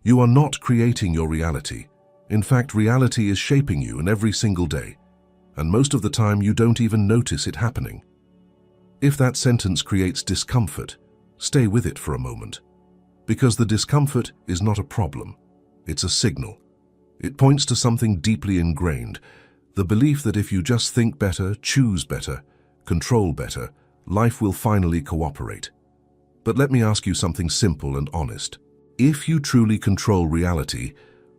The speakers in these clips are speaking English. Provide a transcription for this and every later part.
You are not creating your reality. In fact, reality is shaping you in every single day, and most of the time you don't even notice it happening. If that sentence creates discomfort, stay with it for a moment. Because the discomfort is not a problem, it's a signal. It points to something deeply ingrained, the belief that if you just think better, choose better, control better, life will finally cooperate. But let me ask you something simple and honest. If you truly control reality,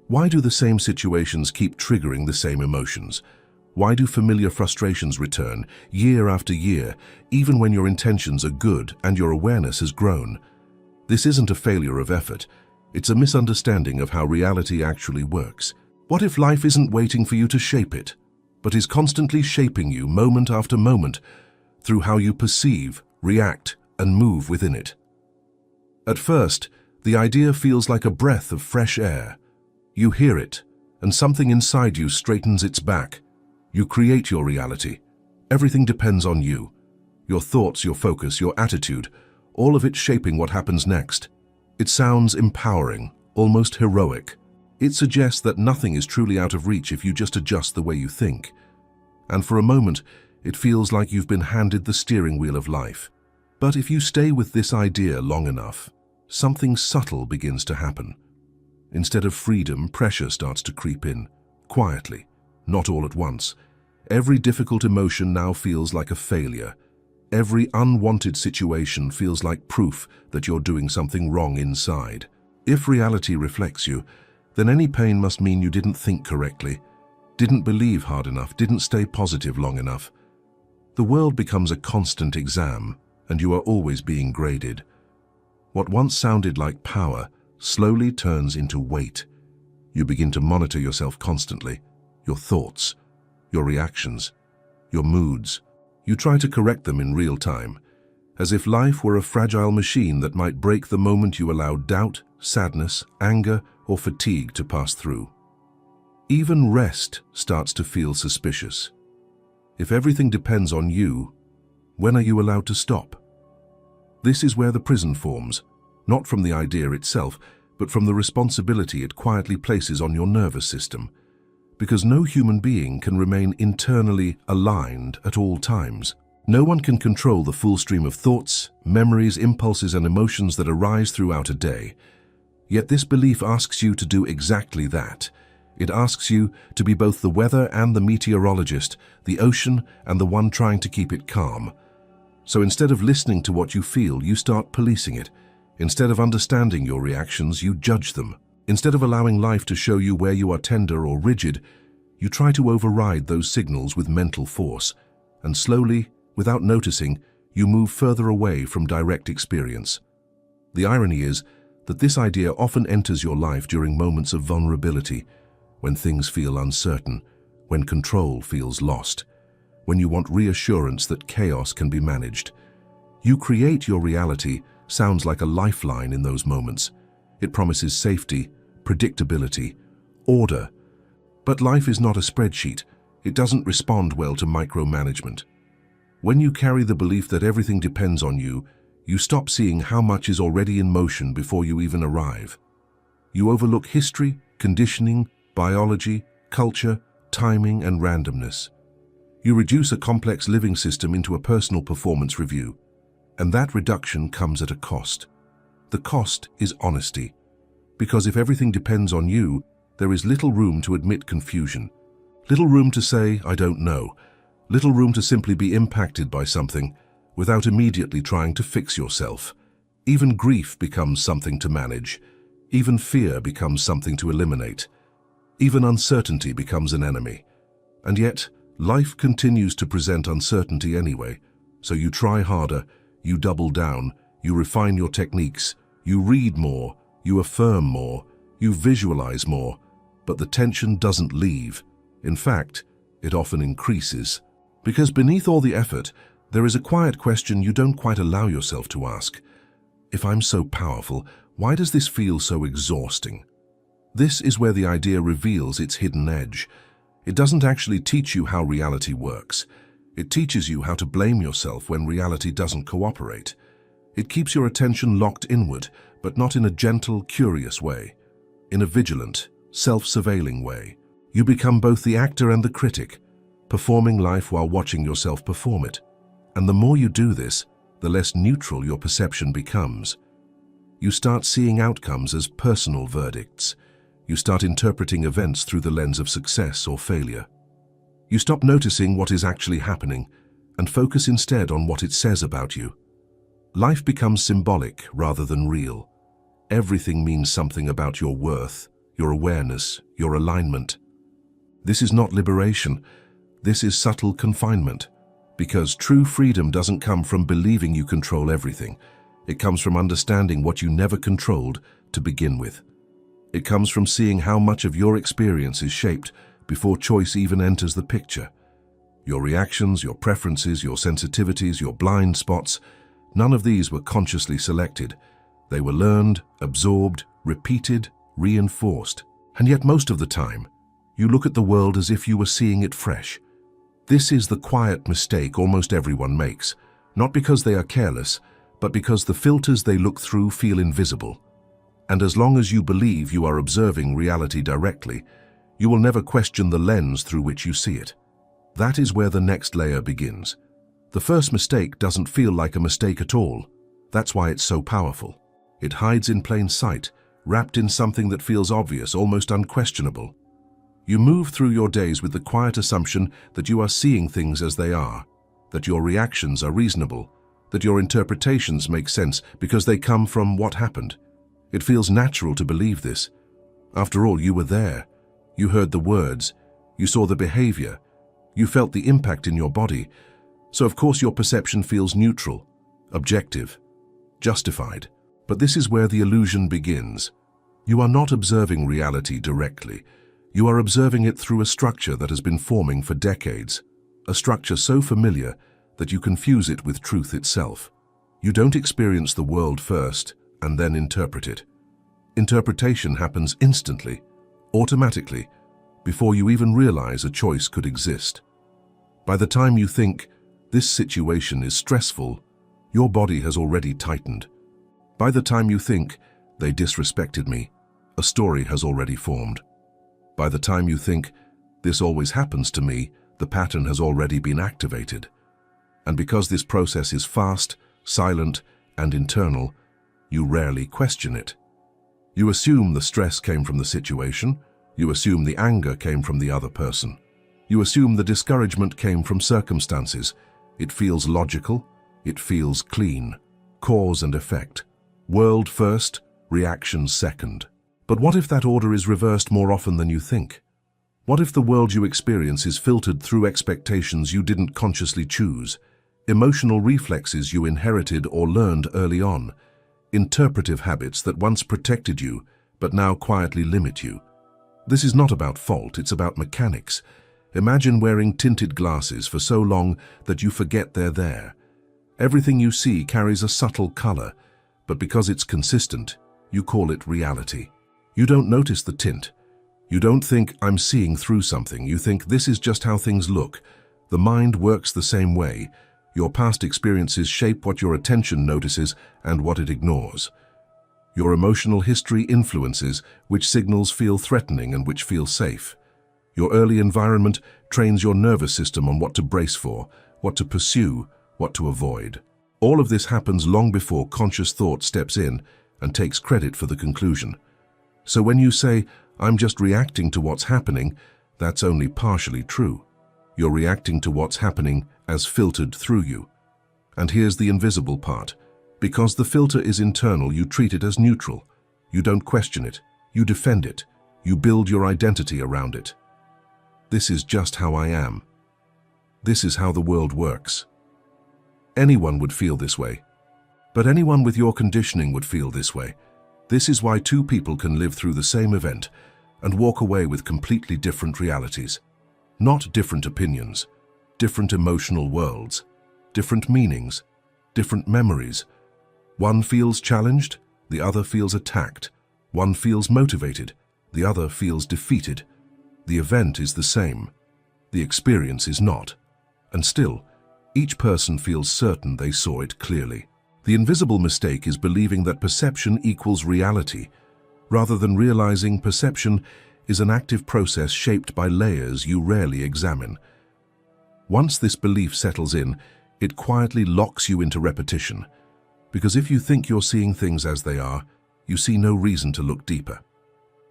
why do the same situations keep triggering the same emotions? Why do familiar frustrations return year after year, even when your intentions are good and your awareness has grown? This isn't a failure of effort. It's a misunderstanding of how reality actually works. What if life isn't waiting for you to shape it, but is constantly shaping you moment after moment through how you perceive, react, and move within it? At first, the idea feels like a breath of fresh air. You hear it, and something inside you straightens its back. You create your reality. Everything depends on you. Your thoughts, your focus, your attitude, all of it shaping what happens next. It sounds empowering, almost heroic. It suggests that nothing is truly out of reach if you just adjust the way you think. And for a moment, it feels like you've been handed the steering wheel of life. But if you stay with this idea long enough, something subtle begins to happen. Instead of freedom, pressure starts to creep in, quietly, not all at once. Every difficult emotion now feels like a failure. Every unwanted situation feels like proof that you're doing something wrong inside. If reality reflects you, then any pain must mean you didn't think correctly, didn't believe hard enough, didn't stay positive long enough. The world becomes a constant exam, and you are always being graded. What once sounded like power slowly turns into weight. You begin to monitor yourself constantly, your thoughts, your reactions, your moods. You try to correct them in real time, as if life were a fragile machine that might break the moment you allow doubt, sadness, anger, or fatigue to pass through. Even rest starts to feel suspicious. If everything depends on you, when are you allowed to stop? This is where the prison forms, not from the idea itself, but from the responsibility it quietly places on your nervous system. Because no human being can remain internally aligned at all times. No one can control the full stream of thoughts, memories, impulses, and emotions that arise throughout a day. Yet this belief asks you to do exactly that. It asks you to be both the weather and the meteorologist, the ocean and the one trying to keep it calm. So instead of listening to what you feel, you start policing it. Instead of understanding your reactions, you judge them. Instead of allowing life to show you where you are tender or rigid, you try to override those signals with mental force. And slowly, without noticing, you move further away from direct experience. The irony is that this idea often enters your life during moments of vulnerability, when things feel uncertain, when control feels lost, when you want reassurance that chaos can be managed. You create your reality sounds like a lifeline in those moments. It promises safety, predictability, order. But life is not a spreadsheet. It doesn't respond well to micromanagement. When you carry the belief that everything depends on you, you stop seeing how much is already in motion before you even arrive. You overlook history, conditioning, biology, culture, timing, and randomness. You reduce a complex living system into a personal performance review, and that reduction comes at a cost. The cost is honesty, because if everything depends on you, there is little room to admit confusion, little room to say, "I don't know," little room to simply be impacted by something without immediately trying to fix yourself. Even grief becomes something to manage. Even fear becomes something to eliminate. Even uncertainty becomes an enemy. And yet, life continues to present uncertainty anyway, so you try harder, you double down, you refine your techniques, you read more, you affirm more, you visualize more, but the tension doesn't leave. In fact, it often increases. Because beneath all the effort, there is a quiet question you don't quite allow yourself to ask. If I'm so powerful, why does this feel so exhausting? This is where the idea reveals its hidden edge. It doesn't actually teach you how reality works. It teaches you how to blame yourself when reality doesn't cooperate. It keeps your attention locked inward, but not in a gentle, curious way. in a vigilant, self-surveilling way. You become both the actor and the critic, performing life while watching yourself perform it. And the more you do this, the less neutral your perception becomes. You start seeing outcomes as personal verdicts. You start interpreting events through the lens of success or failure. You stop noticing what is actually happening and focus instead on what it says about you. Life becomes symbolic rather than real. Everything means something about your worth, your awareness, your alignment. This is not liberation. This is subtle confinement. Because true freedom doesn't come from believing you control everything. It comes from understanding what you never controlled to begin with. It comes from seeing how much of your experience is shaped before choice even enters the picture. Your reactions, your preferences, your sensitivities, your blind spots, none of these were consciously selected. They were learned, absorbed, repeated, reinforced. And yet most of the time, you look at the world as if you were seeing it fresh. This is the quiet mistake almost everyone makes, not because they are careless, but because the filters they look through feel invisible. And as long as you believe you are observing reality directly, you will never question the lens through which you see it. That is where the next layer begins. The first mistake doesn't feel like a mistake at all. That's why it's so powerful. It hides in plain sight, wrapped in something that feels obvious, almost unquestionable. You move through your days with the quiet assumption that you are seeing things as they are, that your reactions are reasonable, that your interpretations make sense because they come from what happened. It feels natural to believe this. After all, you were there. You heard the words. You saw the behavior. You felt the impact in your body. So of course your perception feels neutral, objective, justified. But this is where the illusion begins. You are not observing reality directly. You are observing it through a structure that has been forming for decades, a structure so familiar that you confuse it with truth itself. You don't experience the world first and then interpret it. Interpretation happens instantly, automatically, before you even realize a choice could exist. By the time you think, this situation is stressful, your body has already tightened. By the time you think, they disrespected me, a story has already formed. By the time you think, this always happens to me, the pattern has already been activated. And because this process is fast, silent, and internal, you rarely question it. You assume the stress came from the situation. You assume the anger came from the other person. You assume the discouragement came from circumstances. It feels logical. It feels clean. Cause and effect. World first, reaction second. But what if that order is reversed more often than you think? What if the world you experience is filtered through expectations you didn't consciously choose, emotional reflexes you inherited or learned early on, interpretive habits that once protected you but now quietly limit you? This is not about fault, it's about mechanics. Imagine wearing tinted glasses for so long that you forget they're there. Everything you see carries a subtle color, but because it's consistent, you call it reality. You don't notice the tint. You don't think, I'm seeing through something. You think, this is just how things look. The mind works the same way. Your past experiences shape what your attention notices and what it ignores. Your emotional history influences which signals feel threatening and which feel safe. Your early environment trains your nervous system on what to brace for, what to pursue, what to avoid. All of this happens long before conscious thought steps in and takes credit for the conclusion. So when you say, I'm just reacting to what's happening, that's only partially true. You're reacting to what's happening as filtered through you. And here's the invisible part. Because the filter is internal, you treat it as neutral. You don't question it. You defend it. You build your identity around it. This is just how I am. This is how the world works. Anyone would feel this way. But anyone with your conditioning would feel this way. This is why two people can live through the same event and walk away with completely different realities. Not different opinions, different emotional worlds, different meanings, different memories. One feels challenged, the other feels attacked. One feels motivated, the other feels defeated. The event is the same. The experience is not. And still, each person feels certain they saw it clearly. The invisible mistake is believing that perception equals reality, Rather than realizing, perception is an active process shaped by layers you rarely examine. Once this belief settles in, it quietly locks you into repetition. Because if you think you're seeing things as they are, you see no reason to look deeper.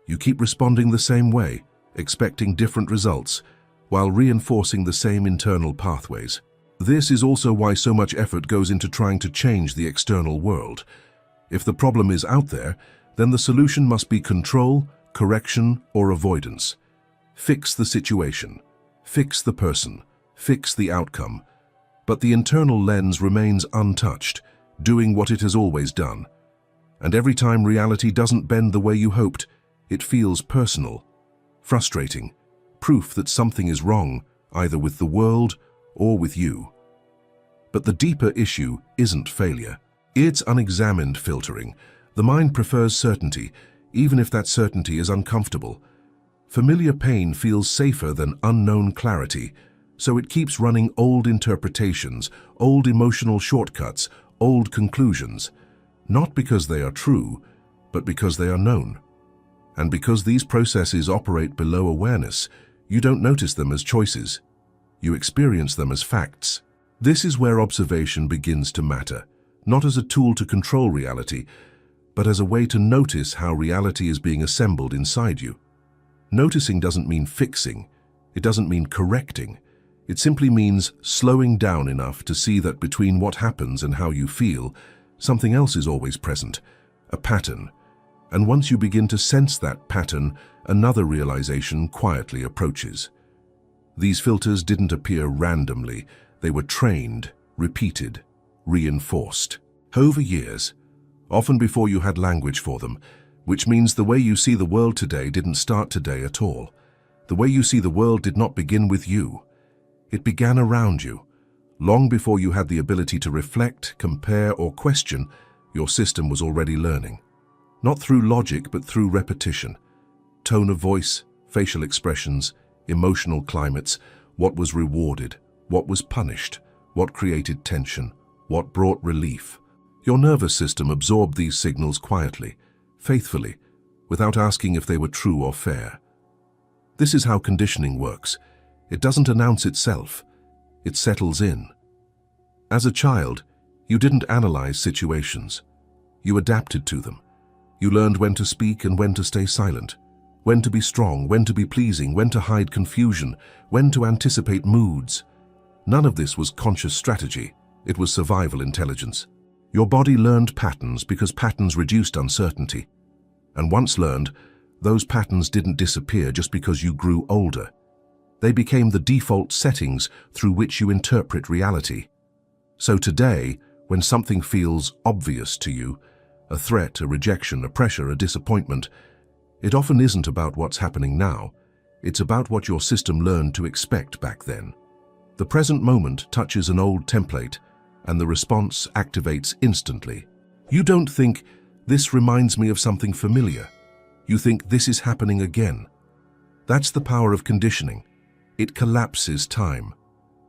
You keep responding the same way, expecting different results, while reinforcing the same internal pathways. This is also why so much effort goes into trying to change the external world. If the problem is out there, then the solution must be control, correction, or avoidance. Fix the situation, fix the person, fix the outcome. But the internal lens remains untouched, doing what it has always done. And every time reality doesn't bend the way you hoped, it feels personal, frustrating, proof that something is wrong, either with the world or with you. But the deeper issue isn't failure. It's unexamined filtering. The mind prefers certainty, even if that certainty is uncomfortable. Familiar pain feels safer than unknown clarity, so it keeps running old interpretations, old emotional shortcuts, old conclusions. Not because they are true, but because they are known. And because these processes operate below awareness, you don't notice them as choices. You experience them as facts. This is where observation begins to matter, not as a tool to control reality, but as a way to notice how reality is being assembled inside you. Noticing doesn't mean fixing. It doesn't mean correcting. It simply means slowing down enough to see that between what happens and how you feel, something else is always present, a pattern. And once you begin to sense that pattern, another realization quietly approaches. These filters didn't appear randomly. They were trained, repeated, reinforced. Over years, often before you had language for them, which means the way you see the world today didn't start today at all. The way you see the world did not begin with you. It began around you. Long before you had the ability to reflect, compare, or question, your system was already learning. Not through logic, but through repetition. Tone of voice, facial expressions, emotional climates, what was rewarded, what was punished, what created tension, what brought relief. Your nervous system absorbed these signals quietly, faithfully, without asking if they were true or fair. This is how conditioning works. It doesn't announce itself. It settles in. As a child, you didn't analyze situations. You adapted to them. You learned when to speak and when to stay silent, when to be strong, when to be pleasing, when to hide confusion, when to anticipate moods. None of this was conscious strategy. It was survival intelligence. Your body learned patterns because patterns reduced uncertainty. And once learned, those patterns didn't disappear just because you grew older. They became the default settings through which you interpret reality. So today, when something feels obvious to you, a threat, a rejection, a pressure, a disappointment, it often isn't about what's happening now. It's about what your system learned to expect back then. The present moment touches an old template, and the response activates instantly. You don't think, "This reminds me of something familiar." You think, "This is happening again." That's the power of conditioning. It collapses time.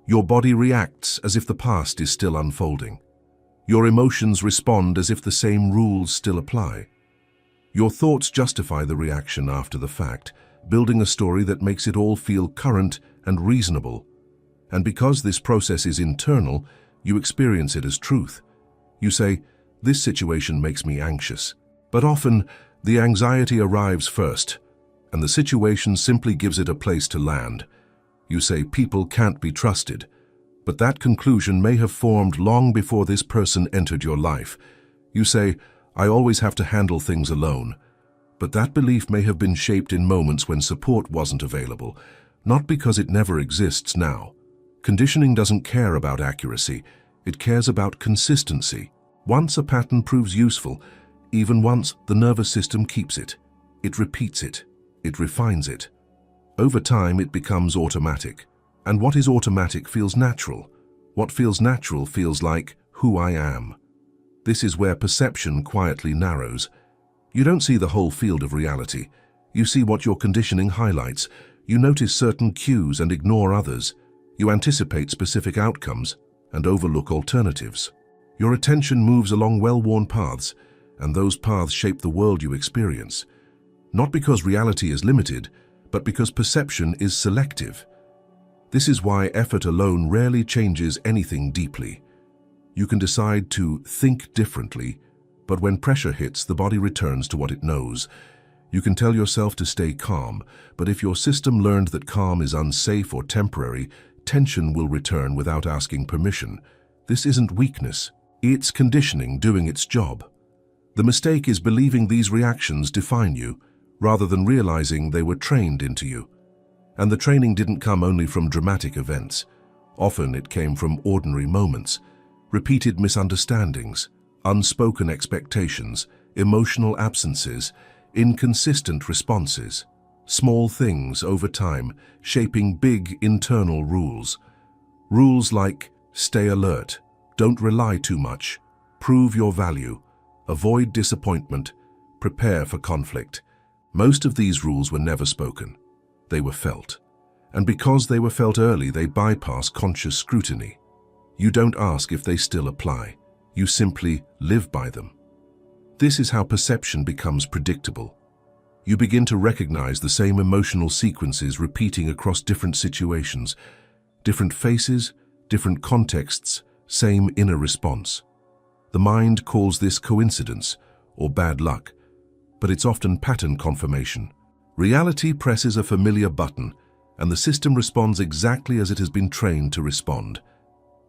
Your body reacts as if the past is still unfolding. Your emotions respond as if the same rules still apply. Your thoughts justify the reaction after the fact, building a story that makes it all feel current and reasonable. And because this process is internal, you experience it as truth. You say, "This situation makes me anxious." But often, the anxiety arrives first, and the situation simply gives it a place to land. You say, "People can't be trusted." But that conclusion may have formed long before this person entered your life. You say, "I always have to handle things alone." But that belief may have been shaped in moments when support wasn't available, not because it never exists now. Conditioning doesn't care about accuracy. It cares about consistency. Once a pattern proves useful, even once, the nervous system keeps it. It repeats it. It refines it. Over time, it becomes automatic. And what is automatic feels natural. What feels natural feels like who I am. This is where perception quietly narrows. You don't see the whole field of reality. You see what your conditioning highlights. You notice certain cues and ignore others. You anticipate specific outcomes and overlook alternatives. Your attention moves along well-worn paths, and those paths shape the world you experience. Not because reality is limited, but because perception is selective. This is why effort alone rarely changes anything deeply. You can decide to think differently, but when pressure hits, the body returns to what it knows. You can tell yourself to stay calm, but if your system learned that calm is unsafe or temporary, tension will return without asking permission. This isn't weakness, it's conditioning doing its job. The mistake is believing these reactions define you, rather than realizing they were trained into you. And the training didn't come only from dramatic events. Often it came from ordinary moments, repeated misunderstandings, unspoken expectations, emotional absences, inconsistent responses. Small things over time, shaping big internal rules. Rules like stay alert, don't rely too much, prove your value, avoid disappointment, prepare for conflict. Most of these rules were never spoken. They were felt. And because they were felt early, they bypass conscious scrutiny. You don't ask if they still apply. You simply live by them. This is how perception becomes predictable. You begin to recognize the same emotional sequences repeating across different situations, different faces, different contexts, same inner response. The mind calls this coincidence or bad luck, but it's often pattern confirmation. Reality presses a familiar button, and the system responds exactly as it has been trained to respond.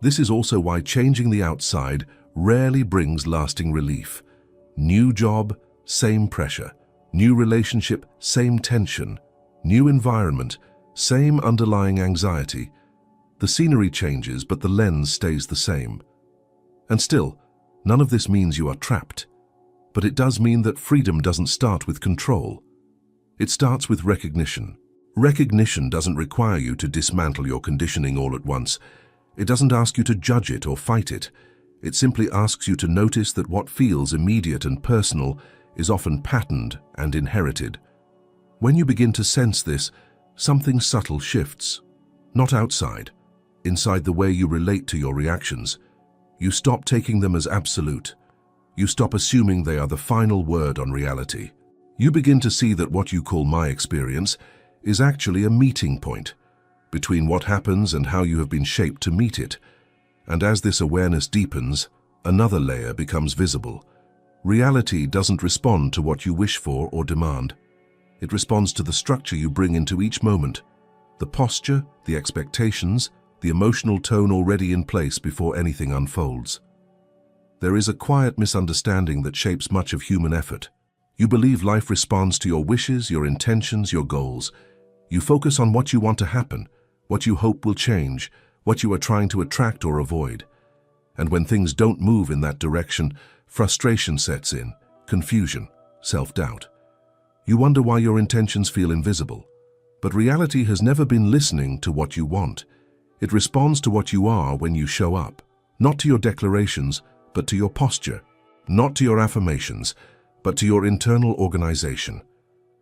This is also why changing the outside rarely brings lasting relief. New job, same pressure. New relationship, same tension. New environment, same underlying anxiety. The scenery changes, but the lens stays the same. And still, none of this means you are trapped. But it does mean that freedom doesn't start with control. It starts with recognition. Recognition doesn't require you to dismantle your conditioning all at once. It doesn't ask you to judge it or fight it. It simply asks you to notice that what feels immediate and personal is often patterned and inherited. When you begin to sense this, something subtle shifts. Not outside, inside the way you relate to your reactions. You stop taking them as absolute. You stop assuming they are the final word on reality. You begin to see that what you call my experience is actually a meeting point between what happens and how you have been shaped to meet it. And as this awareness deepens, another layer becomes visible. Reality doesn't respond to what you wish for or demand. It responds to the structure you bring into each moment, the posture, the expectations, the emotional tone already in place before anything unfolds. There is a quiet misunderstanding that shapes much of human effort. You believe life responds to your wishes, your intentions, your goals. You focus on what you want to happen, what you hope will change, what you are trying to attract or avoid. And when things don't move in that direction, frustration sets in, confusion, self-doubt. You wonder why your intentions feel invisible. But reality has never been listening to what you want. It responds to what you are when you show up, not to your declarations, but to your posture, not to your affirmations, but to your internal organization.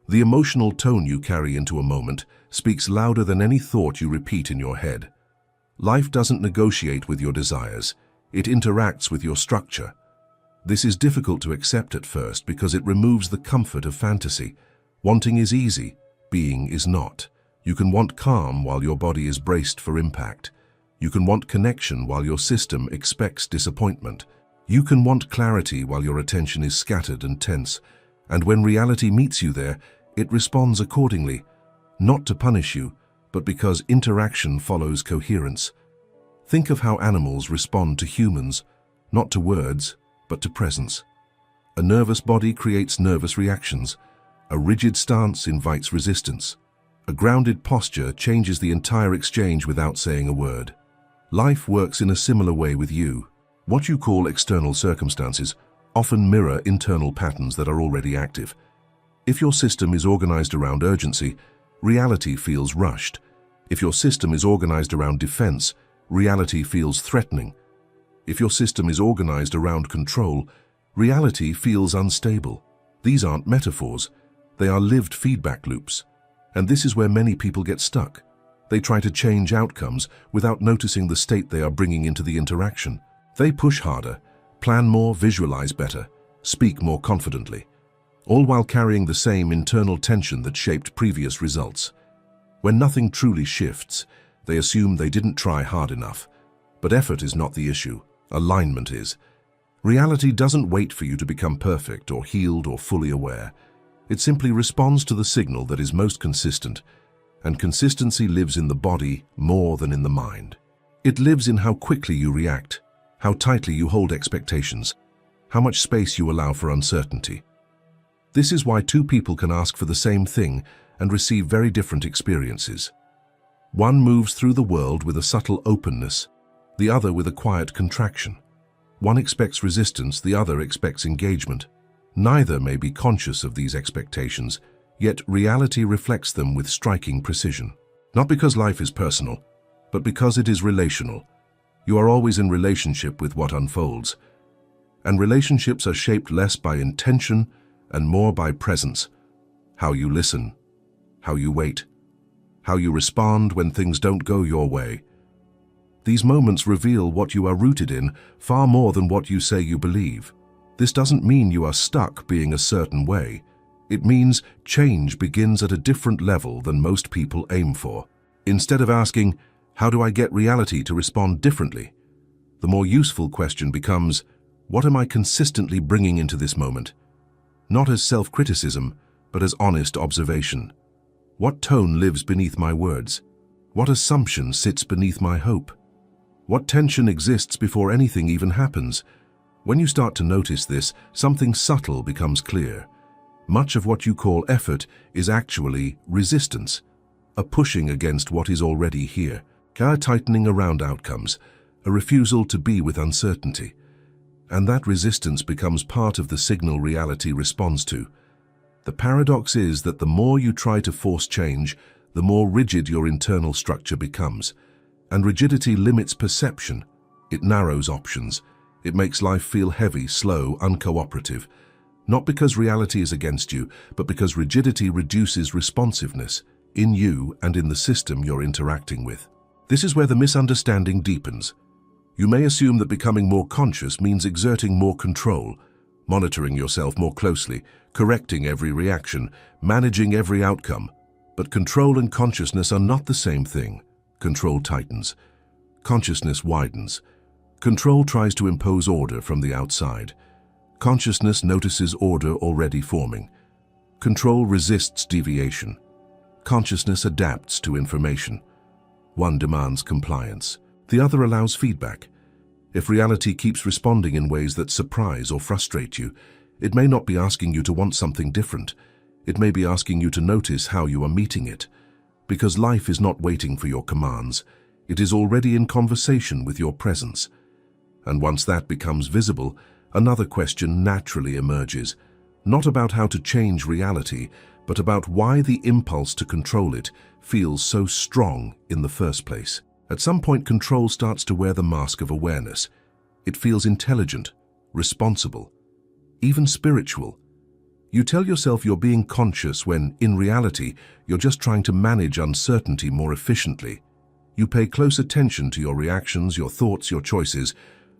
The emotional tone you carry into a moment speaks louder than any thought you repeat in your head. Life doesn't negotiate with your desires. It interacts with your structure. This is difficult to accept at first because it removes the comfort of fantasy. Wanting is easy, being is not. You can want calm while your body is braced for impact. You can want connection while your system expects disappointment. You can want clarity while your attention is scattered and tense. And when reality meets you there, it responds accordingly, not to punish you, but because interaction follows coherence. Think of how animals respond to humans, not to words, but to presence. A nervous body creates nervous reactions. A rigid stance invites resistance. A grounded posture changes the entire exchange without saying a word. Life works in a similar way with you. What you call external circumstances often mirror internal patterns that are already active. If your system is organized around urgency, reality feels rushed. If your system is organized around defense, reality feels threatening. If your system is organized around control, reality feels unstable. These aren't metaphors. They are lived feedback loops. And this is where many people get stuck. They try to change outcomes without noticing the state they are bringing into the interaction. They push harder, plan more, visualize better, speak more confidently. all while carrying the same internal tension that shaped previous results. When nothing truly shifts, they assume they didn't try hard enough. But effort is not the issue, alignment is. Reality doesn't wait for you to become perfect or healed or fully aware. It simply responds to the signal that is most consistent, and consistency lives in the body more than in the mind. It lives in how quickly you react, how tightly you hold expectations, how much space you allow for uncertainty. This is why two people can ask for the same thing and receive very different experiences. One moves through the world with a subtle openness, the other with a quiet contraction. One expects resistance, the other expects engagement. Neither may be conscious of these expectations, yet reality reflects them with striking precision. Not because life is personal, but because it is relational. You are always in relationship with what unfolds. And relationships are shaped less by intention and more by presence. How you listen, how you wait, how you respond when things don't go your way. These moments reveal what you are rooted in far more than what you say you believe. This doesn't mean you are stuck being a certain way. It means change begins at a different level than most people aim for. Instead of asking, how do I get reality to respond differently? The more useful question becomes, what am I consistently bringing into this moment? Not as self-criticism, but as honest observation. What tone lives beneath my words? What assumption sits beneath my hope? What tension exists before anything even happens? When you start to notice this, something subtle becomes clear. Much of what you call effort is actually resistance, a pushing against what is already here, a tightening around outcomes, a refusal to be with uncertainty. And that resistance becomes part of the signal reality responds to. The paradox is that the more you try to force change, the more rigid your internal structure becomes. And rigidity limits perception. It narrows options. It makes life feel heavy, slow, uncooperative. Not because reality is against you, but because rigidity reduces responsiveness in you and in the system you're interacting with. This is where the misunderstanding deepens. You may assume that becoming more conscious means exerting more control, monitoring yourself more closely, correcting every reaction, managing every outcome. But control and consciousness are not the same thing. Control tightens. Consciousness widens. Control tries to impose order from the outside. Consciousness notices order already forming. Control resists deviation. Consciousness adapts to information. One demands compliance. The other allows feedback. If reality keeps responding in ways that surprise or frustrate you, it may not be asking you to want something different. It may be asking you to notice how you are meeting it. Because life is not waiting for your commands. It is already in conversation with your presence. And once that becomes visible, another question naturally emerges, not about how to change reality, but about why the impulse to control it feels so strong in the first place. At some point, control starts to wear the mask of awareness. It feels intelligent, responsible, even spiritual. You tell yourself you're being conscious when, in reality, you're just trying to manage uncertainty more efficiently. You pay close attention to your reactions, your thoughts, your choices,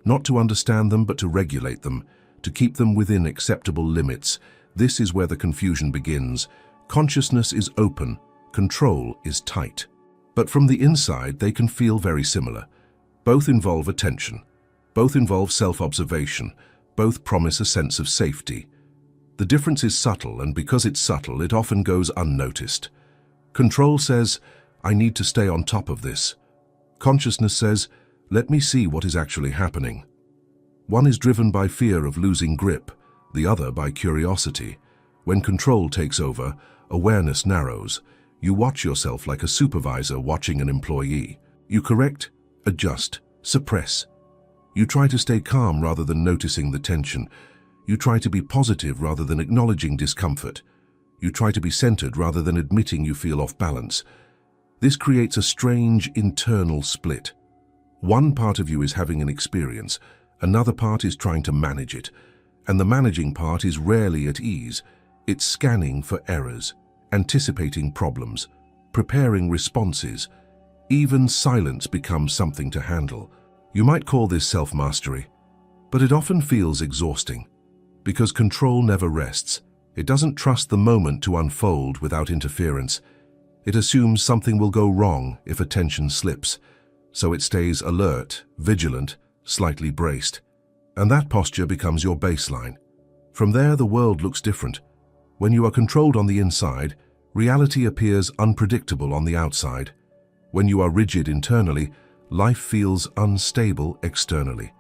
not to understand them but to regulate them, to keep them within acceptable limits. This is where the confusion begins. Consciousness is open, control is tight. But from the inside, they can feel very similar. Both involve attention. Both involve self-observation. Both promise a sense of safety. The difference is subtle, and because it's subtle, it often goes unnoticed. Control says, I need to stay on top of this. Consciousness says, let me see what is actually happening. One is driven by fear of losing grip, the other by curiosity. When control takes over, awareness narrows. You watch yourself like a supervisor watching an employee. You correct, adjust, suppress. You try to stay calm rather than noticing the tension. You try to be positive rather than acknowledging discomfort. You try to be centered rather than admitting you feel off balance. This creates a strange internal split. One part of you is having an experience, another part is trying to manage it, and the managing part is rarely at ease. It's scanning for errors, anticipating problems, preparing responses. Even silence becomes something to handle. You might call this self-mastery, but it often feels exhausting, because control never rests. It doesn't trust the moment to unfold without interference. It assumes something will go wrong if attention slips, so it stays alert, vigilant, slightly braced. And that posture becomes your baseline. From there, the world looks different. When you are controlled on the inside, reality appears unpredictable on the outside. When you are rigid internally, life feels unstable externally.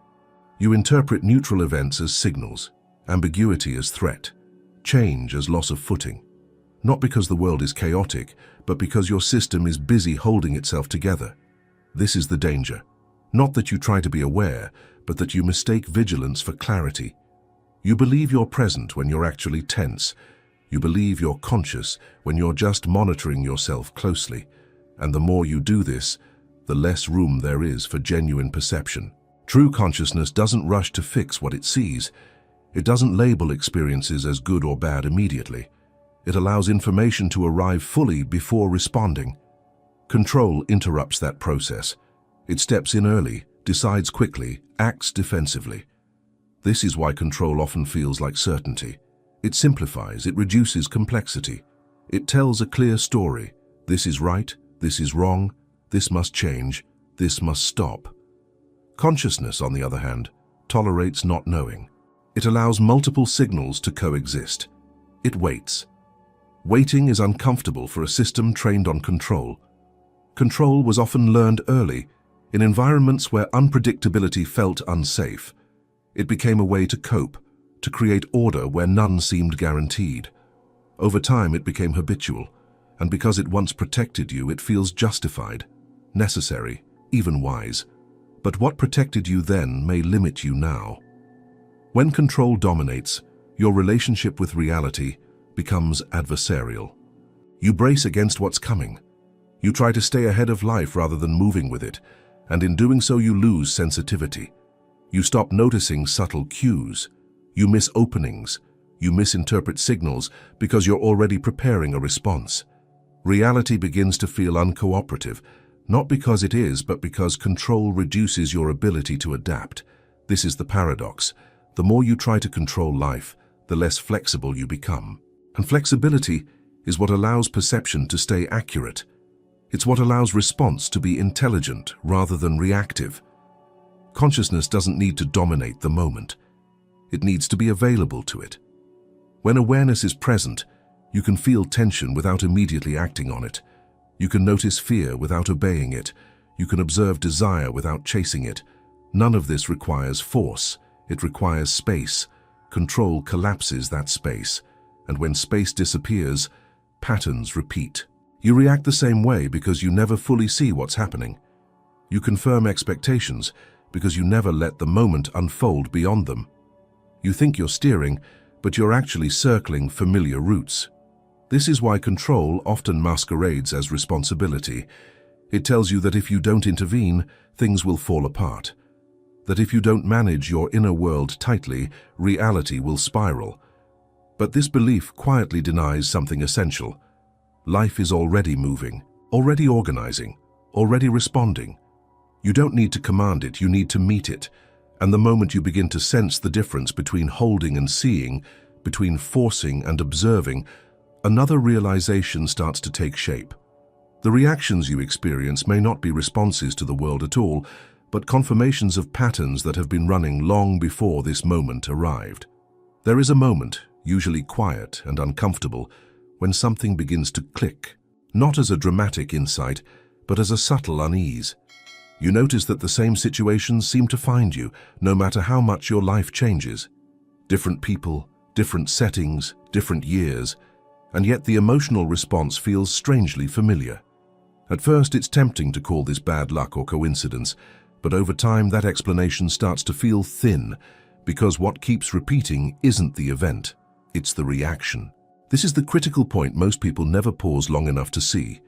You interpret neutral events as signals, ambiguity as threat, change as loss of footing. Not because the world is chaotic, but because your system is busy holding itself together. This is the danger. Not that you try to be aware, but that you mistake vigilance for clarity. You believe you're present when you're actually tense. You believe you're conscious when you're just monitoring yourself closely. And the more you do this, the less room there is for genuine perception. True consciousness doesn't rush to fix what it sees. It doesn't label experiences as good or bad immediately. It allows information to arrive fully before responding. Control interrupts that process. It steps in early, decides quickly, acts defensively. This is why control often feels like certainty. It simplifies, it reduces complexity. It tells a clear story. This is right, this is wrong, this must change, this must stop. Consciousness, on the other hand, tolerates not knowing. It allows multiple signals to coexist. It waits. Waiting is uncomfortable for a system trained on control. Control was often learned early, in environments where unpredictability felt unsafe. It became a way to cope, to create order where none seemed guaranteed. Over time, it became habitual, and because it once protected you, it feels justified, necessary, even wise. But what protected you then may limit you now. When control dominates, your relationship with reality becomes adversarial. You brace against what's coming. You try to stay ahead of life rather than moving with it, and in doing so you lose sensitivity. You stop noticing subtle cues. You miss openings. You misinterpret signals because you're already preparing a response. Reality begins to feel uncooperative, not because it is, but because control reduces your ability to adapt. This is the paradox. The more you try to control life, the less flexible you become. And flexibility is what allows perception to stay accurate. It's what allows response to be intelligent rather than reactive. Consciousness doesn't need to dominate the moment. It needs to be available to it. When awareness is present, you can feel tension without immediately acting on it. You can notice fear without obeying it. You can observe desire without chasing it. None of this requires force. It requires space. Control collapses that space. And when space disappears, patterns repeat. You react the same way because you never fully see what's happening. You confirm expectations because you never let the moment unfold beyond them. You think you're steering, but you're actually circling familiar routes. This is why control often masquerades as responsibility. It tells you that if you don't intervene, things will fall apart. That if you don't manage your inner world tightly, reality will spiral. But this belief quietly denies something essential. Life is already moving, already organizing, already responding. You don't need to command it, you need to meet it. And the moment you begin to sense the difference between holding and seeing, between forcing and observing, another realization starts to take shape. The reactions you experience may not be responses to the world at all, but confirmations of patterns that have been running long before this moment arrived. There is a moment, usually quiet and uncomfortable, when something begins to click, not as a dramatic insight, but as a subtle unease. You notice that the same situations seem to find you, no matter how much your life changes. Different people, different settings, different years, and yet the emotional response feels strangely familiar. At first, it's tempting to call this bad luck or coincidence, but over time that explanation starts to feel thin, because what keeps repeating isn't the event, it's the reaction. This is the critical point most people never pause long enough to see.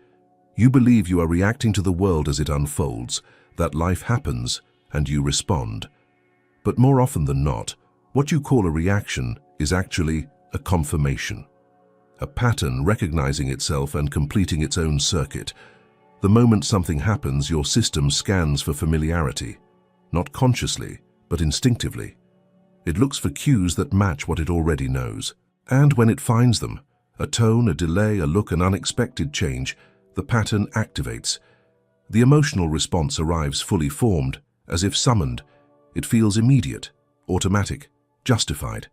You believe you are reacting to the world as it unfolds, that life happens, and you respond. But more often than not, what you call a reaction is actually a confirmation. A pattern recognizing itself and completing its own circuit. The moment something happens, your system scans for familiarity, not consciously, but instinctively. It looks for cues that match what it already knows. And when it finds them, a tone, a delay, a look, an unexpected change, the pattern activates. The emotional response arrives fully formed, as if summoned. It feels immediate, automatic, justified.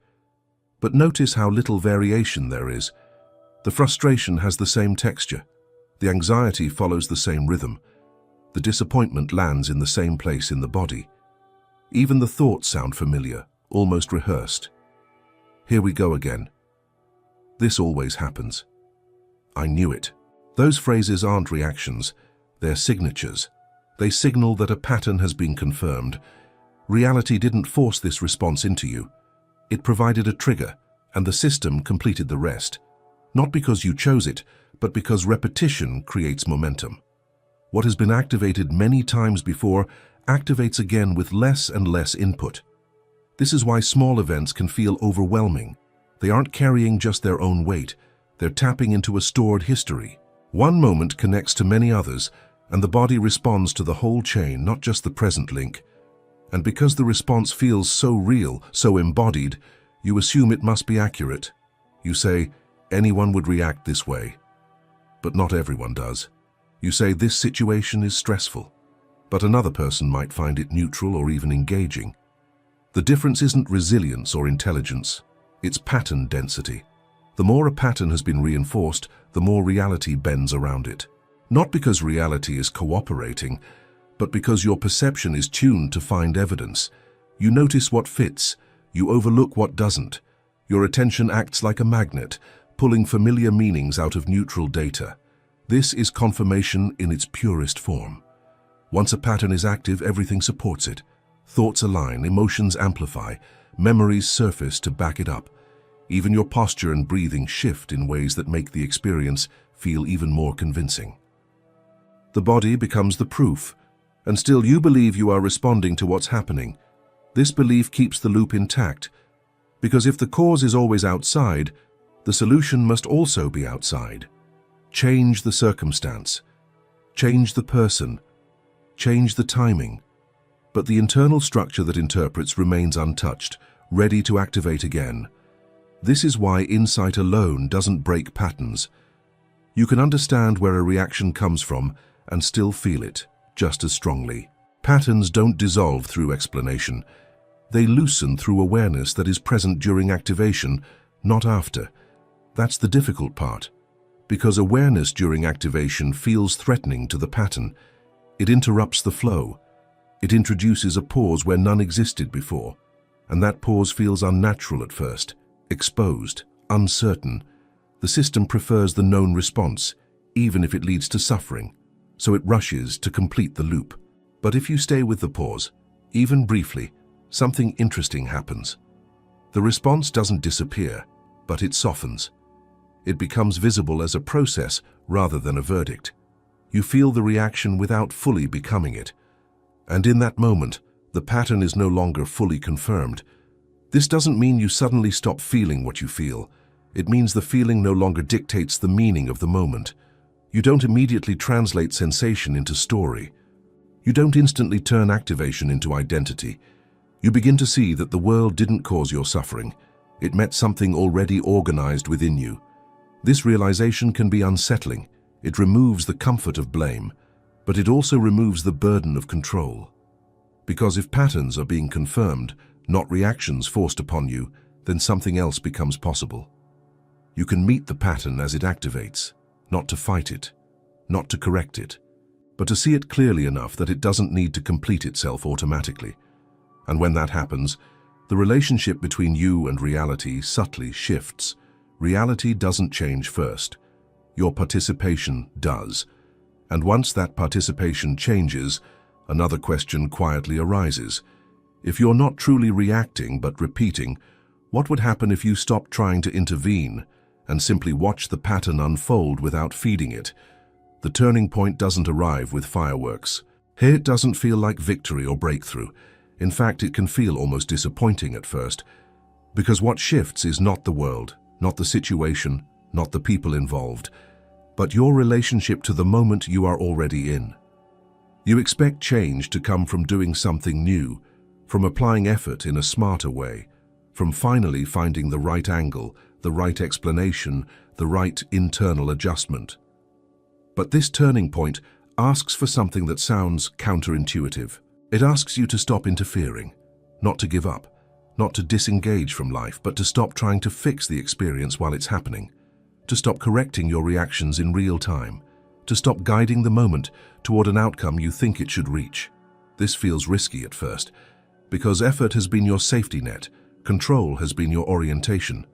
But notice how little variation there is. The frustration has the same texture. The anxiety follows the same rhythm. The disappointment lands in the same place in the body. Even the thoughts sound familiar, almost rehearsed. Here we go again. This always happens. I knew it. Those phrases aren't reactions, they're signatures. They signal that a pattern has been confirmed. Reality didn't force this response into you. It provided a trigger, and the system completed the rest. Not because you chose it, but because repetition creates momentum. What has been activated many times before activates again with less and less input. This is why small events can feel overwhelming. They aren't carrying just their own weight, they're tapping into a stored history. One moment connects to many others, and the body responds to the whole chain, not just the present link. And because the response feels so real, so embodied, you assume it must be accurate. You say, anyone would react this way. But not everyone does. You say this situation is stressful, but another person might find it neutral or even engaging. The difference isn't resilience or intelligence, it's pattern density. The more a pattern has been reinforced, the more reality bends around it. Not because reality is cooperating, but because your perception is tuned to find evidence. You notice what fits, you overlook what doesn't. Your attention acts like a magnet, pulling familiar meanings out of neutral data. This is confirmation in its purest form. Once a pattern is active, everything supports it. Thoughts align, emotions amplify, memories surface to back it up. Even your posture and breathing shift in ways that make the experience feel even more convincing. The body becomes the proof, and still you believe you are responding to what's happening. This belief keeps the loop intact, because if the cause is always outside, the solution must also be outside. Change the circumstance, change the person, change the timing, but the internal structure that interprets remains untouched, ready to activate again. This is why insight alone doesn't break patterns. You can understand where a reaction comes from and still feel it just as strongly. Patterns don't dissolve through explanation. They loosen through awareness that is present during activation, not after. That's the difficult part, because awareness during activation feels threatening to the pattern. It interrupts the flow. It introduces a pause where none existed before, and that pause feels unnatural at first, exposed, uncertain. The system prefers the known response, even if it leads to suffering, so it rushes to complete the loop. But if you stay with the pause, even briefly, something interesting happens. The response doesn't disappear, but it softens. It becomes visible as a process rather than a verdict. You feel the reaction without fully becoming it. And in that moment, the pattern is no longer fully confirmed. This doesn't mean you suddenly stop feeling what you feel. It means the feeling no longer dictates the meaning of the moment. You don't immediately translate sensation into story. You don't instantly turn activation into identity. You begin to see that the world didn't cause your suffering. It met something already organized within you. This realization can be unsettling. It removes the comfort of blame, but it also removes the burden of control. Because if patterns are being confirmed, not reactions forced upon you, then something else becomes possible. You can meet the pattern as it activates, not to fight it, not to correct it, but to see it clearly enough that it doesn't need to complete itself automatically. And when that happens, the relationship between you and reality subtly shifts. Reality doesn't change first. Your participation does. And once that participation changes, another question quietly arises. If you're not truly reacting but repeating, what would happen if you stopped trying to intervene and simply watched the pattern unfold without feeding it? The turning point doesn't arrive with fireworks. Here it doesn't feel like victory or breakthrough. In fact, it can feel almost disappointing at first, because what shifts is not the world, not the situation, not the people involved, but your relationship to the moment you are already in. You expect change to come from doing something new, from applying effort in a smarter way, from finally finding the right angle, the right explanation, the right internal adjustment. But this turning point asks for something that sounds counterintuitive. It asks you to stop interfering, not to give up, not to disengage from life, but to stop trying to fix the experience while it's happening, to stop correcting your reactions in real time, to stop guiding the moment toward an outcome you think it should reach. This feels risky at first, because effort has been your safety net, control has been your orientation.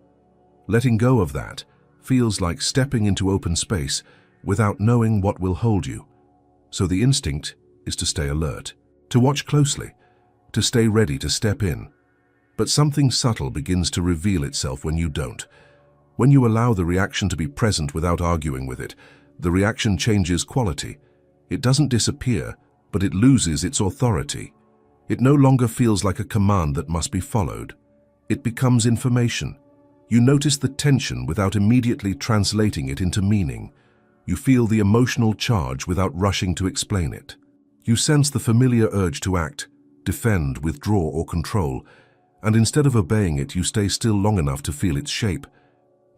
Letting go of that feels like stepping into open space without knowing what will hold you. So the instinct is to stay alert, to watch closely, to stay ready to step in. But something subtle begins to reveal itself when you don't. When you allow the reaction to be present without arguing with it, the reaction changes quality. It doesn't disappear, but it loses its authority. It no longer feels like a command that must be followed. It becomes information. You notice the tension without immediately translating it into meaning. You feel the emotional charge without rushing to explain it. You sense the familiar urge to act, defend, withdraw, or control, and instead of obeying it, you stay still long enough to feel its shape.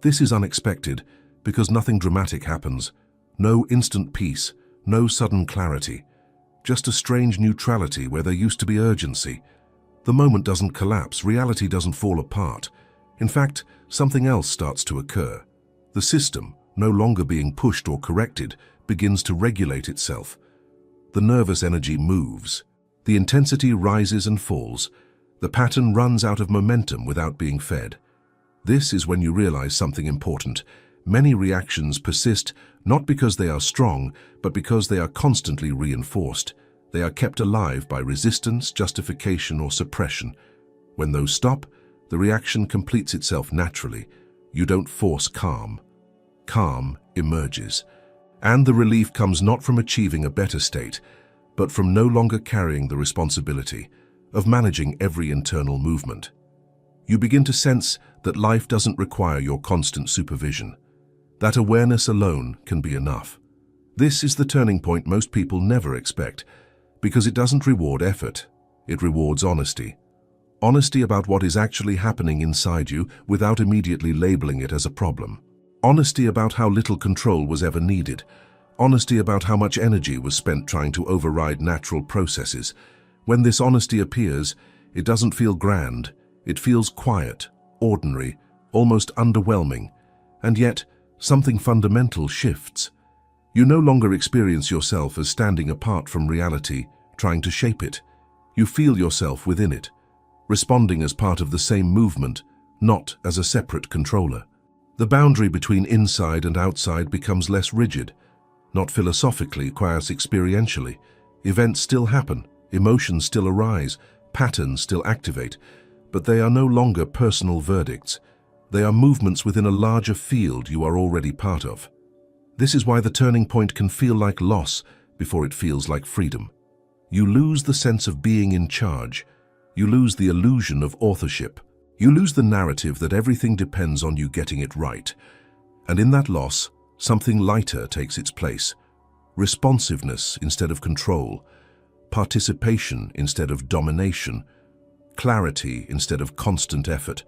This is unexpected because nothing dramatic happens. No instant peace, no sudden clarity. Just a strange neutrality where there used to be urgency. The moment doesn't collapse, reality doesn't fall apart. In fact, something else starts to occur. The system, no longer being pushed or corrected, begins to regulate itself. The nervous energy moves. The intensity rises and falls. The pattern runs out of momentum without being fed. This is when you realize something important. Many reactions persist not because they are strong, but because they are constantly reinforced. They are kept alive by resistance, justification, or suppression. When those stop, the reaction completes itself naturally. You don't force calm. Calm emerges. And the relief comes not from achieving a better state, but from no longer carrying the responsibility of managing every internal movement. You begin to sense that life doesn't require your constant supervision. That awareness alone can be enough. This is the turning point most people never expect, because it doesn't reward effort. It rewards honesty. Honesty about what is actually happening inside you without immediately labeling it as a problem. Honesty about how little control was ever needed. Honesty about how much energy was spent trying to override natural processes. When this honesty appears, it doesn't feel grand. It feels quiet, ordinary, almost underwhelming. And yet, something fundamental shifts. You no longer experience yourself as standing apart from reality, trying to shape it. You feel yourself within it, responding as part of the same movement, not as a separate controller. The boundary between inside and outside becomes less rigid, not philosophically, quite experientially. Events still happen, emotions still arise, patterns still activate, but they are no longer personal verdicts. They are movements within a larger field you are already part of. This is why the turning point can feel like loss before it feels like freedom. You lose the sense of being in charge. You lose the illusion of authorship. You lose the narrative that everything depends on you getting it right. And in that loss, something lighter takes its place. Responsiveness instead of control. Participation instead of domination. Clarity instead of constant effort.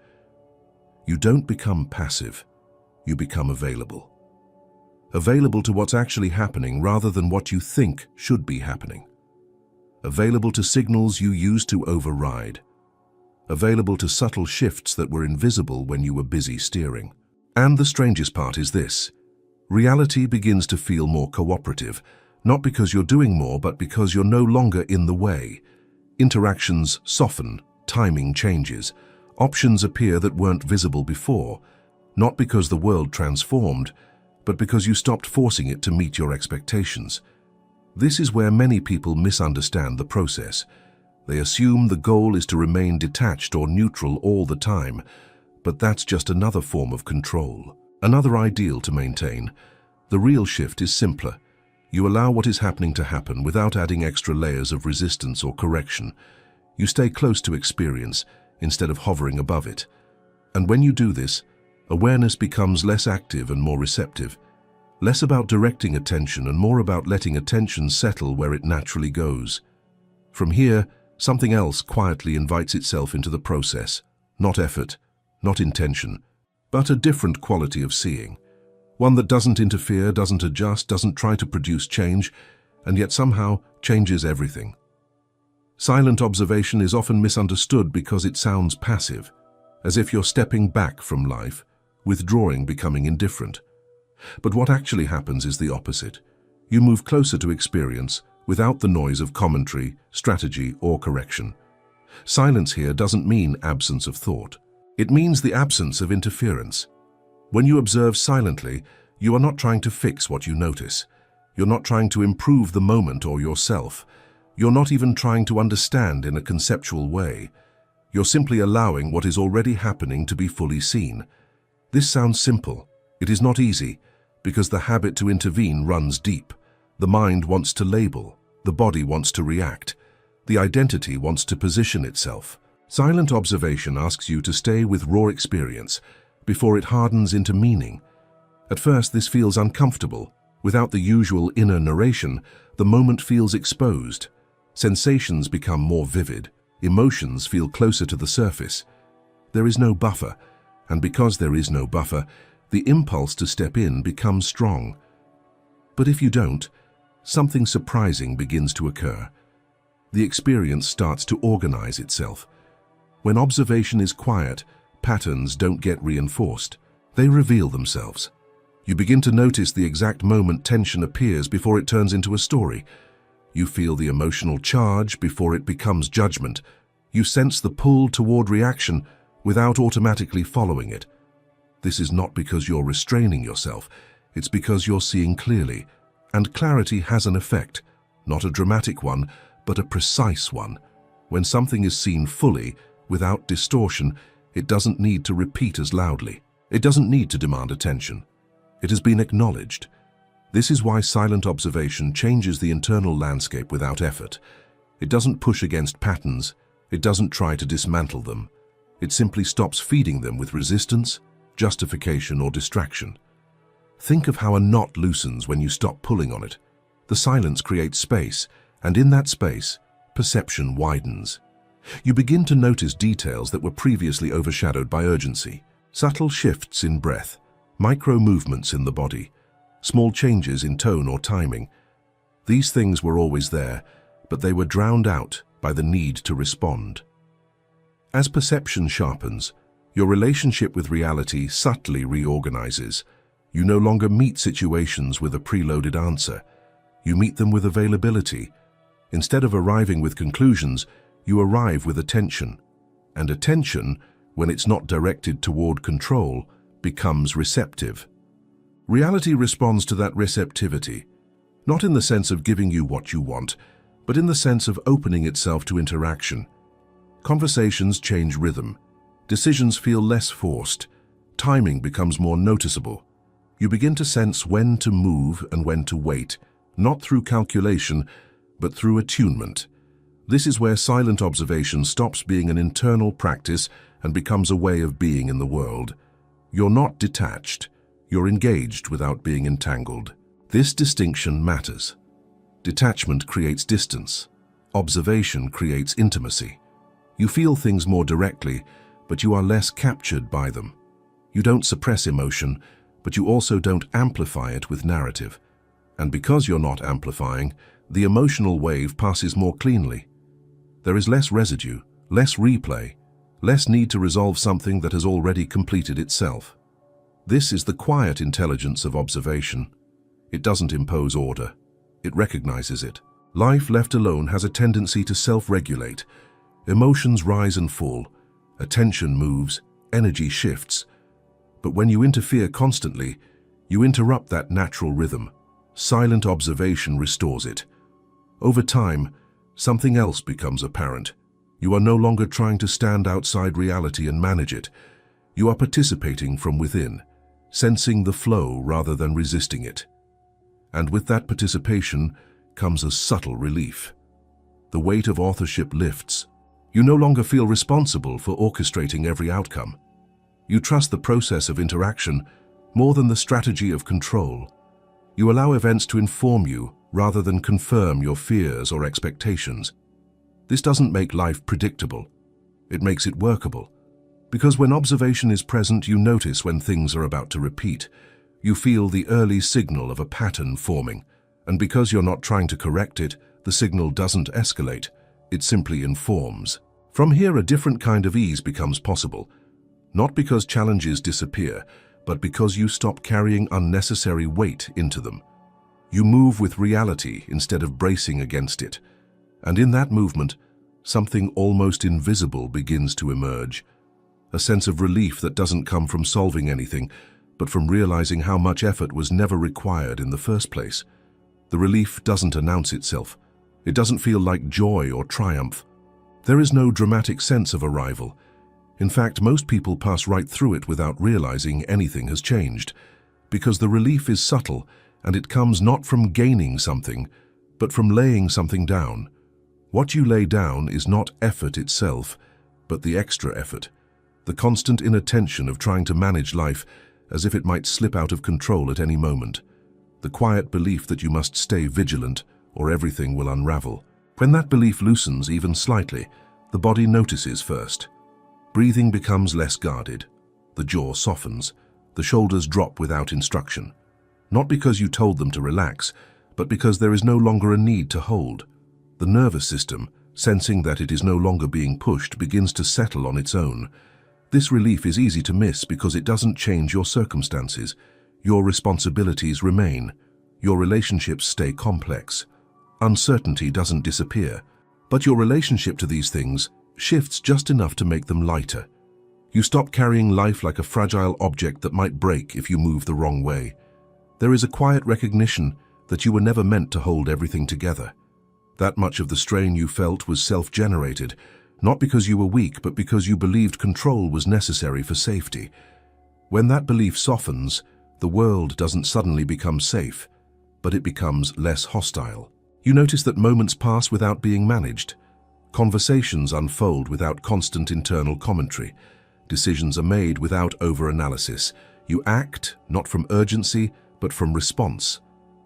You don't become passive. You become available. Available to what's actually happening rather than what you think should be happening. Available to signals you used to override. Available to subtle shifts that were invisible when you were busy steering. And the strangest part is this. Reality begins to feel more cooperative, not because you're doing more, but because you're no longer in the way. Interactions soften, timing changes. Options appear that weren't visible before, not because the world transformed, but because you stopped forcing it to meet your expectations. This is where many people misunderstand the process. They assume the goal is to remain detached or neutral all the time, but that's just another form of control, another ideal to maintain. The real shift is simpler. You allow what is happening to happen without adding extra layers of resistance or correction. You stay close to experience instead of hovering above it. And when you do this, awareness becomes less active and more receptive, less about directing attention and more about letting attention settle where it naturally goes. From here, something else quietly invites itself into the process. Not effort, not intention, but a different quality of seeing. One that doesn't interfere, doesn't adjust, doesn't try to produce change, and yet somehow changes everything. Silent observation is often misunderstood because it sounds passive, as if you're stepping back from life, withdrawing, becoming indifferent. But what actually happens is the opposite. You move closer to experience without the noise of commentary, strategy, or correction. Silence here doesn't mean absence of thought. It means the absence of interference. When you observe silently, you are not trying to fix what you notice. You're not trying to improve the moment or yourself. You're not even trying to understand in a conceptual way. You're simply allowing what is already happening to be fully seen. This sounds simple. It is not easy, because the habit to intervene runs deep. The mind wants to label. The body wants to react. The identity wants to position itself. Silent observation asks you to stay with raw experience before it hardens into meaning. At first, this feels uncomfortable. Without the usual inner narration, the moment feels exposed. Sensations become more vivid. Emotions feel closer to the surface. There is no buffer, and because there is no buffer, the impulse to step in becomes strong. But if you don't, something surprising begins to occur. The experience starts to organize itself. When observation is quiet, patterns don't get reinforced. They reveal themselves. You begin to notice the exact moment tension appears before it turns into a story. You feel the emotional charge before it becomes judgment. You sense the pull toward reaction without automatically following it. This is not because you're restraining yourself. It's because you're seeing clearly. And clarity has an effect, not a dramatic one, but a precise one. When something is seen fully, without distortion, it doesn't need to repeat as loudly. It doesn't need to demand attention. It has been acknowledged. This is why silent observation changes the internal landscape without effort. It doesn't push against patterns. It doesn't try to dismantle them. It simply stops feeding them with resistance, justification, or distraction. Think of how a knot loosens when you stop pulling on it. The silence creates space, and in that space, perception widens. You begin to notice details that were previously overshadowed by urgency. Subtle shifts in breath, micro-movements in the body, small changes in tone or timing. These things were always there, but they were drowned out by the need to respond. As perception sharpens, your relationship with reality subtly reorganizes. You no longer meet situations with a preloaded answer. You meet them with availability. Instead of arriving with conclusions, you arrive with attention. And attention, when it's not directed toward control, becomes receptive. Reality responds to that receptivity, not in the sense of giving you what you want, but in the sense of opening itself to interaction. Conversations change rhythm. Decisions feel less forced. Timing becomes more noticeable. You begin to sense when to move and when to wait, not through calculation, but through attunement. This is where silent observation stops being an internal practice and becomes a way of being in the world. You're not detached. You're engaged without being entangled. This distinction matters. Detachment creates distance. Observation creates intimacy. You feel things more directly, but you are less captured by them. You don't suppress emotion, but you also don't amplify it with narrative. And because you're not amplifying, the emotional wave passes more cleanly. There is less residue, less replay, less need to resolve something that has already completed itself. This is the quiet intelligence of observation. It doesn't impose order. It recognizes it. Life left alone has a tendency to self-regulate. Emotions rise and fall. Attention moves. Energy shifts. But when you interfere constantly, you interrupt that natural rhythm. Silent observation restores it. Over time, something else becomes apparent. You are no longer trying to stand outside reality and manage it. You are participating from within, sensing the flow rather than resisting it. And with that participation comes a subtle relief. The weight of authorship lifts. You no longer feel responsible for orchestrating every outcome. You trust the process of interaction more than the strategy of control. You allow events to inform you rather than confirm your fears or expectations. This doesn't make life predictable. It makes it workable. Because when observation is present, you notice when things are about to repeat. You feel the early signal of a pattern forming. And because you're not trying to correct it, the signal doesn't escalate. It simply informs. From here, a different kind of ease becomes possible. Not because challenges disappear, but because you stop carrying unnecessary weight into them. You move with reality instead of bracing against it. And in that movement, something almost invisible begins to emerge. A sense of relief that doesn't come from solving anything, but from realizing how much effort was never required in the first place. The relief doesn't announce itself. It doesn't feel like joy or triumph. There is no dramatic sense of arrival. In fact, most people pass right through it without realizing anything has changed, because the relief is subtle, and it comes not from gaining something, but from laying something down. What you lay down is not effort itself, but the extra effort, the constant inattention of trying to manage life as if it might slip out of control at any moment, the quiet belief that you must stay vigilant or everything will unravel. When that belief loosens even slightly, the body notices first. Breathing becomes less guarded, the jaw softens, the shoulders drop without instruction. Not because you told them to relax, but because there is no longer a need to hold. The nervous system, sensing that it is no longer being pushed, begins to settle on its own. This relief is easy to miss because it doesn't change your circumstances. Your responsibilities remain. Your relationships stay complex. Uncertainty doesn't disappear, but your relationship to these things shifts just enough to make them lighter. You stop carrying life like a fragile object that might break if you move the wrong way. There is a quiet recognition that you were never meant to hold everything together. That much of the strain you felt was self-generated, not because you were weak, but because you believed control was necessary for safety. When that belief softens, the world doesn't suddenly become safe, but it becomes less hostile. You notice that moments pass without being managed. Conversations unfold without constant internal commentary. Decisions are made without over-analysis. You act, not from urgency, but from response.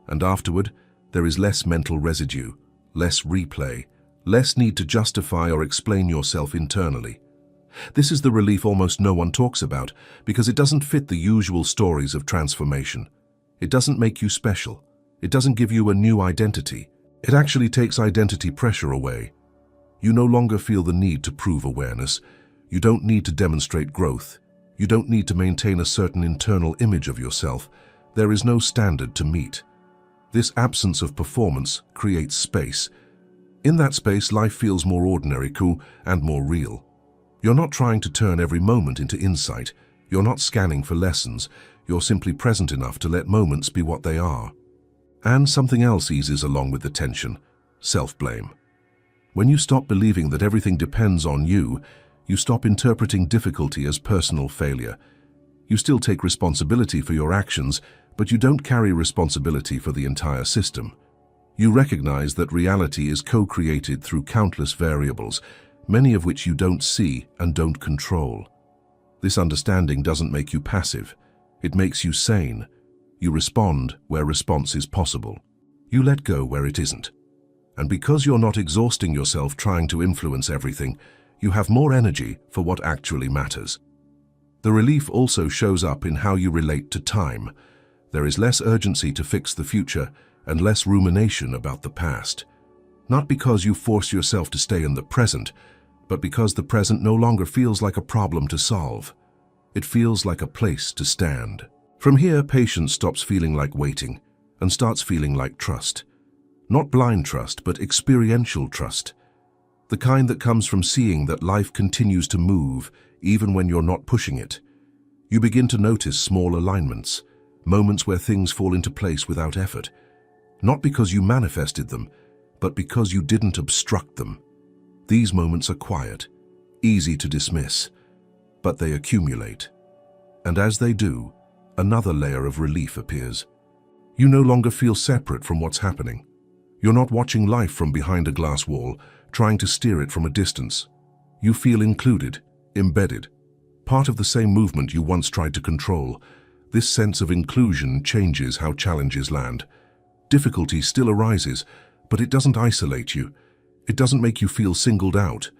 And afterward, there is less mental residue, less replay, less need to justify or explain yourself internally. This is the relief almost no one talks about because it doesn't fit the usual stories of transformation. It doesn't make you special. It doesn't give you a new identity. It actually takes identity pressure away. You no longer feel the need to prove awareness. You don't need to demonstrate growth. You don't need to maintain a certain internal image of yourself. There is no standard to meet. This absence of performance creates space. In that space, life feels more ordinary, cool, and more real. You're not trying to turn every moment into insight. You're not scanning for lessons. You're simply present enough to let moments be what they are. And something else eases along with the tension: self-blame. When you stop believing that everything depends on you, you stop interpreting difficulty as personal failure. You still take responsibility for your actions, but you don't carry responsibility for the entire system. You recognize that reality is co-created through countless variables, many of which you don't see and don't control. This understanding doesn't make you passive. It makes you sane. You respond where response is possible. You let go where it isn't. And because you're not exhausting yourself trying to influence everything, you have more energy for what actually matters. The relief also shows up in how you relate to time. There is less urgency to fix the future and less rumination about the past. Not because you force yourself to stay in the present, but because the present no longer feels like a problem to solve. It feels like a place to stand. From here, patience stops feeling like waiting and starts feeling like trust. Not blind trust, but experiential trust. The kind that comes from seeing that life continues to move even when you're not pushing it. You begin to notice small alignments, moments where things fall into place without effort. Not because you manifested them, but because you didn't obstruct them. These moments are quiet, easy to dismiss, but they accumulate. And as they do, another layer of relief appears. You no longer feel separate from what's happening. You're not watching life from behind a glass wall, trying to steer it from a distance. You feel included, embedded, part of the same movement you once tried to control. This sense of inclusion changes how challenges land. Difficulty still arises, but it doesn't isolate you. It doesn't make you feel singled out.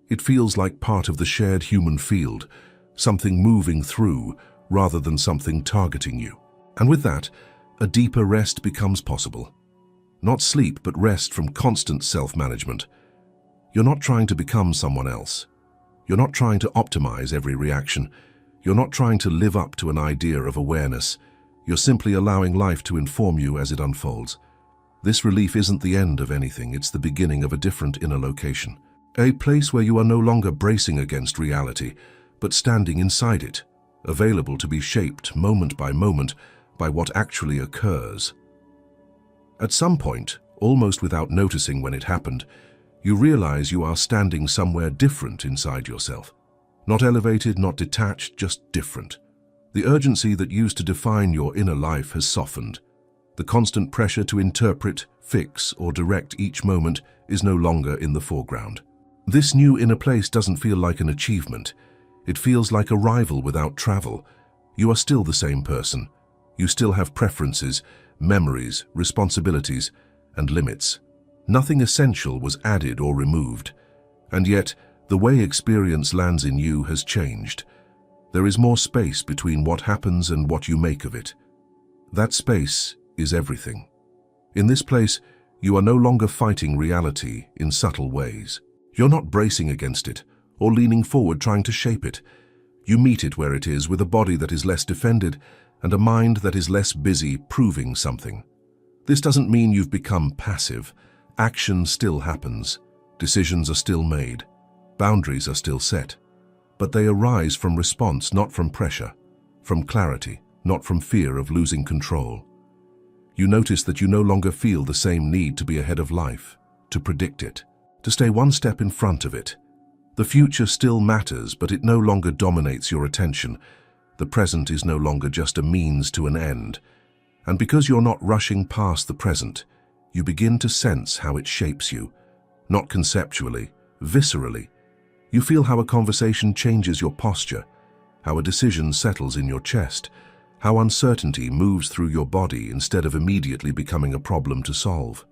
It feels like part of the shared human field, something moving through rather than something targeting you. And with that, a deeper rest becomes possible. Not sleep, but rest from constant self-management. You're not trying to become someone else. You're not trying to optimize every reaction. You're not trying to live up to an idea of awareness. You're simply allowing life to inform you as it unfolds. This relief isn't the end of anything, it's the beginning of a different inner location. A place where you are no longer bracing against reality, but standing inside it, available to be shaped moment by what actually occurs. At some point, almost without noticing when it happened, you realize you are standing somewhere different inside yourself. Not elevated, not detached, just different. The urgency that used to define your inner life has softened. The constant pressure to interpret, fix, or direct each moment is no longer in the foreground. This new inner place doesn't feel like an achievement. It feels like arrival without travel. You are still the same person. You still have preferences, memories, responsibilities, and limits. Nothing essential was added or removed. And yet, the way experience lands in you has changed. There is more space between what happens and what you make of it. That space is everything. In this place, you are no longer fighting reality in subtle ways. You're not bracing against it or leaning forward trying to shape it. You meet it where it is with a body that is less defended and a mind that is less busy proving something. This doesn't mean you've become passive. Action still happens. Decisions are still made. Boundaries are still set. But they arise from response, not from pressure, from clarity, not from fear of losing control. You notice that you no longer feel the same need to be ahead of life, to predict it, to stay one step in front of it. The future still matters, but it no longer dominates your attention. The present is no longer just a means to an end. And because you're not rushing past the present, you begin to sense how it shapes you, not conceptually, viscerally. You feel how a conversation changes your posture, how a decision settles in your chest, how uncertainty moves through your body instead of immediately becoming a problem to solve.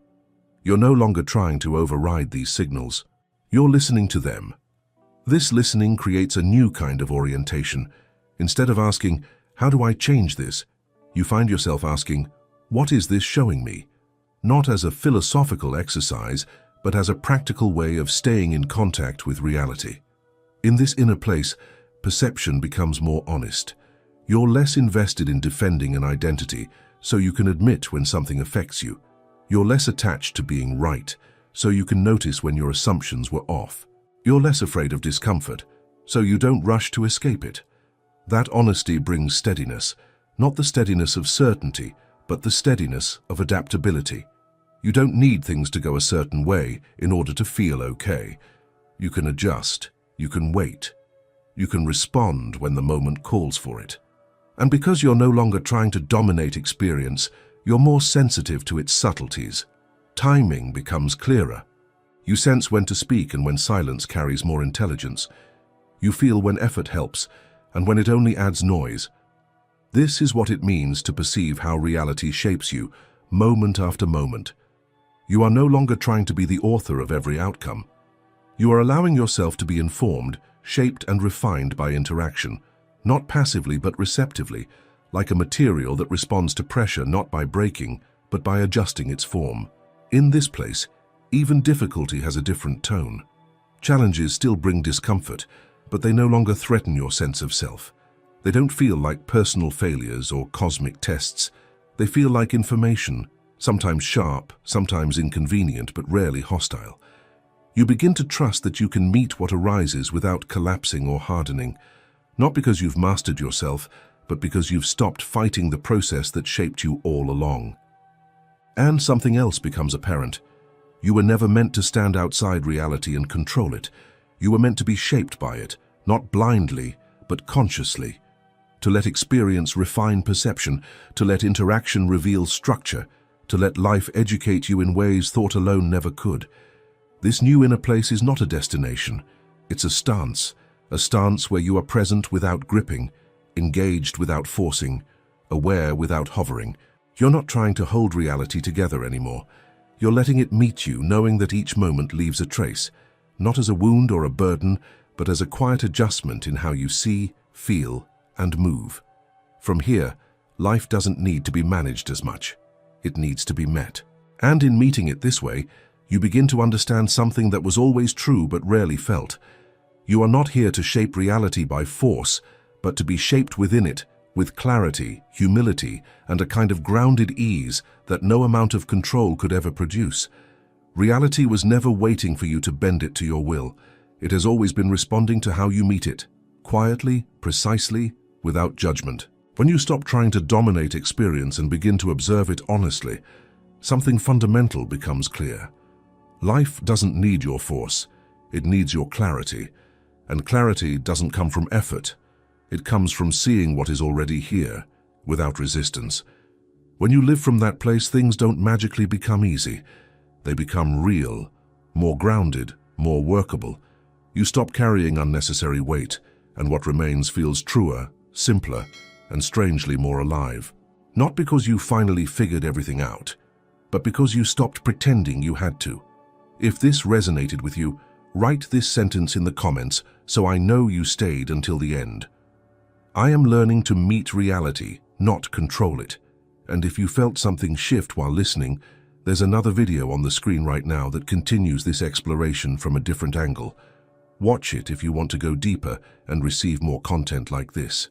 You're no longer trying to override these signals. You're listening to them. This listening creates a new kind of orientation. Instead of asking, "How do I change this?" you find yourself asking, "What is this showing me?" Not as a philosophical exercise, but as a practical way of staying in contact with reality. In this inner place, perception becomes more honest. You're less invested in defending an identity, so you can admit when something affects you. You're less attached to being right, so you can notice when your assumptions were off. You're less afraid of discomfort, so you don't rush to escape it. That honesty brings steadiness, not the steadiness of certainty, but the steadiness of adaptability. You don't need things to go a certain way in order to feel okay. You can adjust, you can wait, you can respond when the moment calls for it. And because you're no longer trying to dominate experience, you're more sensitive to its subtleties. Timing becomes clearer. You sense when to speak and when silence carries more intelligence. You feel when effort helps and when it only adds noise. This is what it means to perceive how reality shapes you, moment after moment. You are no longer trying to be the author of every outcome. You are allowing yourself to be informed, shaped and refined by interaction, not passively but receptively, like a material that responds to pressure not by breaking, but by adjusting its form. In this place, even difficulty has a different tone. Challenges still bring discomfort, but they no longer threaten your sense of self. They don't feel like personal failures or cosmic tests. They feel like information, sometimes sharp, sometimes inconvenient, but rarely hostile. You begin to trust that you can meet what arises without collapsing or hardening, not because you've mastered yourself, but because you've stopped fighting the process that shaped you all along. And something else becomes apparent. You were never meant to stand outside reality and control it. You were meant to be shaped by it, not blindly, but consciously. To let experience refine perception, to let interaction reveal structure, to let life educate you in ways thought alone never could. This new inner place is not a destination. It's a stance where you are present without gripping, engaged without forcing, aware without hovering. You're not trying to hold reality together anymore. You're letting it meet you, knowing that each moment leaves a trace, not as a wound or a burden, but as a quiet adjustment in how you see, feel, and move. From here, life doesn't need to be managed as much. It needs to be met. And in meeting it this way, you begin to understand something that was always true but rarely felt. You are not here to shape reality by force, but to be shaped within it, with clarity, humility, and a kind of grounded ease that no amount of control could ever produce. Reality was never waiting for you to bend it to your will. It has always been responding to how you meet it, quietly, precisely, without judgment. When you stop trying to dominate experience and begin to observe it honestly, something fundamental becomes clear. Life doesn't need your force, it needs your clarity. And clarity doesn't come from effort. It comes from seeing what is already here, without resistance. When you live from that place, things don't magically become easy. They become real, more grounded, more workable. You stop carrying unnecessary weight, and what remains feels truer, simpler, and strangely more alive. Not because you finally figured everything out, but because you stopped pretending you had to. If this resonated with you, write this sentence in the comments so I know you stayed until the end. I am learning to meet reality, not control it. And if you felt something shift while listening, there's another video on the screen right now that continues this exploration from a different angle. Watch it if you want to go deeper and receive more content like this.